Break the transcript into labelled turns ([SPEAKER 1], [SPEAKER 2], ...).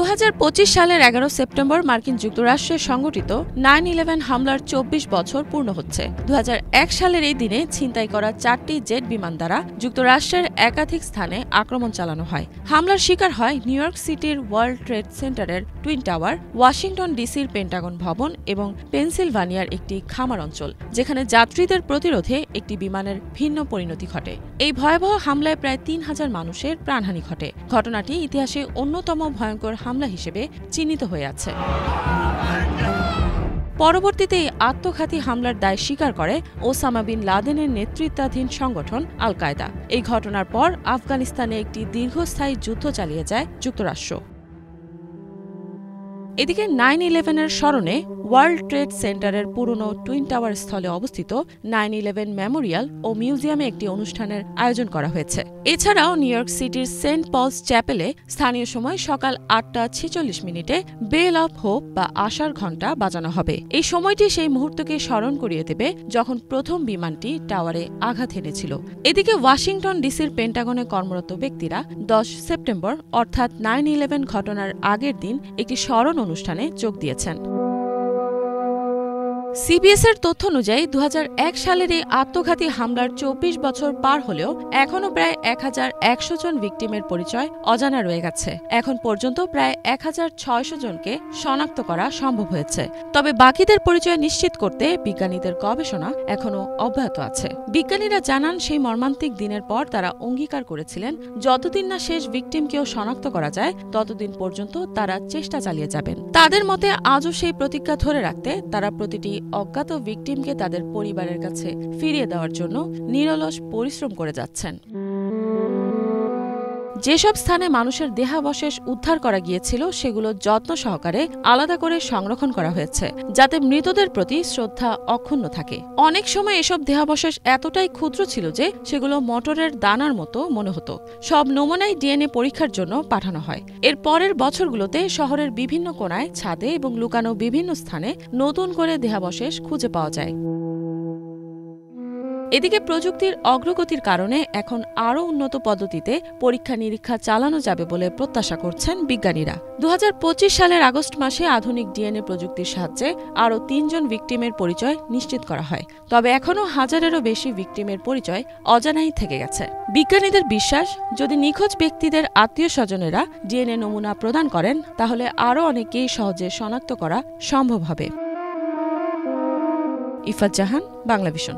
[SPEAKER 1] 2025 সালের 11 সেপ্টেম্বর মার্কিন যুক্তরাষ্ট্রে সংঘটিত 9/11 হামলার 24 বছর পূর্ণ হচ্ছে। 2001 সালের এই দিনে ছিনতাই করা 4টি জেট বিমান দ্বারা যুক্তরাষ্ট্রের একাধিক স্থানে আক্রমণ চালানো হয়। হামলার শিকার হয় নিউ ইয়র্ক সিটির ওয়ার্ল্ড ট্রেড সেন্টারের টুইন টাওয়ার, ওয়াশিংটন ডিসির পেন্টাগন ভবন এবং পেনসিলভানিয়ার একটি খামার অঞ্চল, যেখানে যাত্রীদের প্রতিরোধে একটি বিমানের ভিন্ন পরিণতি ঘটে। এই ভয়াবহ হামলায় প্রায় 3000 মানুষের প্রাণহানি ঘটে। ঘটনাটি ইতিহাসে অন্যতম ভয়ঙ্কর হামলা হিসেবে চিহ্নিত হয়ে আছে। পরবর্তীতে এই আত্মঘাতী হামলার দায় স্বীকার করে ওসামা বিন লাদেনের নেতৃত্বাধীন সংগঠন আল কায়দা। এই ঘটনার পর আফগানিস্তানে একটি দীর্ঘস্থায়ী যুদ্ধ চালিয়ে যায় যুক্তরাষ্ট্র। এদিকে 9/11-এর স্মরণে ওয়ার্ল্ড ট্রেড সেন্টারের পুরনো টুইন টাওয়ার স্থলে অবস্থিত 9/11 মেমোরিয়াল ও মিউজিয়ামে একটি অনুষ্ঠানের আয়োজন করা হয়েছে। এছাড়াও নিউ ইয়র্ক সিটির সেন্ট পলস চ্যাপেলে স্থানীয় সময় সকাল 8:46 বেল অব হোপ বা আশার ঘণ্টা বাজানো হবে। এই সময়টি সেই মুহূর্তকে স্মরণ করিয়ে দেবে যখন প্রথম বিমানটি টাওয়ারে আঘাত হেনেছিল। এদিকে ওয়াশিংটন ডিসির পেন্টাগনে কর্মরত ব্যক্তিরা 10 সেপ্টেম্বর অর্থাৎ 9/11 ঘটনার আগের দিন একটি স্মরণ অনুষ্ঠানে যোগ দিয়েছেন। সিবিএস-এর তথ্য অনুযায়ী 2001 সালের এই আত্মঘাতী হামলার 24 বছর পার হলেও এখনও প্রায় 1100 জন ভিকটিমের পরিচয় অজানা রয়ে গেছে। এখন পর্যন্ত প্রায় 1600 জনকে শনাক্ত করা সম্ভব হয়েছে। তবে বাকিদের পরিচয় নিশ্চিত করতে বিজ্ঞানীদের গবেষণা এখনও অব্যাহত আছে। বিজ্ঞানীরা জানান, সেই মর্মান্তিক দিনের পর তারা অঙ্গীকার করেছিলেন যতদিন না শেষ ভিকটিমকেও শনাক্ত করা যায় ততদিন পর্যন্ত তারা চেষ্টা চালিয়ে যাবেন। তাদের মতে আজও সেই প্রতিজ্ঞা ধরে রাখতে তারা প্রতিটি অজ্ঞাত ভিকটিমকে তাদের পরিবারের কাছে ফিরিয়ে দেওয়ার জন্য নিরলস পরিশ্রম করে যাচ্ছেন। যেসব স্থানে মানুষের দেহাবশেষ উদ্ধার করা গিয়েছিল সেগুলো যত্ন সহকারে আলাদা করে সংরক্ষণ করা হয়েছে, যাতে মৃতদের প্রতি শ্রদ্ধা অক্ষুণ্ণ থাকে। অনেক সময় এসব দেহাবশেষ এতটাই ক্ষুদ্র ছিল যে সেগুলো মটরের দানার মতো মনে হতো। সব নমুনাই ডিএনএ পরীক্ষার জন্য পাঠানো হয়। এর পরের বছরগুলোতে শহরের বিভিন্ন কোণায়, ছাদে এবং লুকানো বিভিন্ন স্থানে নতুন করে দেহাবশেষ খুঁজে পাওয়া যায়। এদিকে প্রযুক্তির অগ্রগতির কারণে এখন আরও উন্নত পদ্ধতিতে পরীক্ষা নিরীক্ষা চালানো যাবে বলে প্রত্যাশা করছেন বিজ্ঞানীরা। 2025 সালের আগস্ট মাসে আধুনিক ডিএনএ প্রযুক্তির সাহায্যে আরও 3 জন ভিকটিমের পরিচয় নিশ্চিত করা হয়। তবে এখনও হাজারেরও বেশি ভিকটিমের পরিচয় অজানাই থেকে গেছে। বিজ্ঞানীদের বিশ্বাস, যদি নিখোঁজ ব্যক্তিদের আত্মীয় স্বজনেরা ডিএনএ নমুনা প্রদান করেন তাহলে আরও অনেকেই সহজে শনাক্ত করা সম্ভব হবে। ইফাত জাহান, বাংলাভিশন।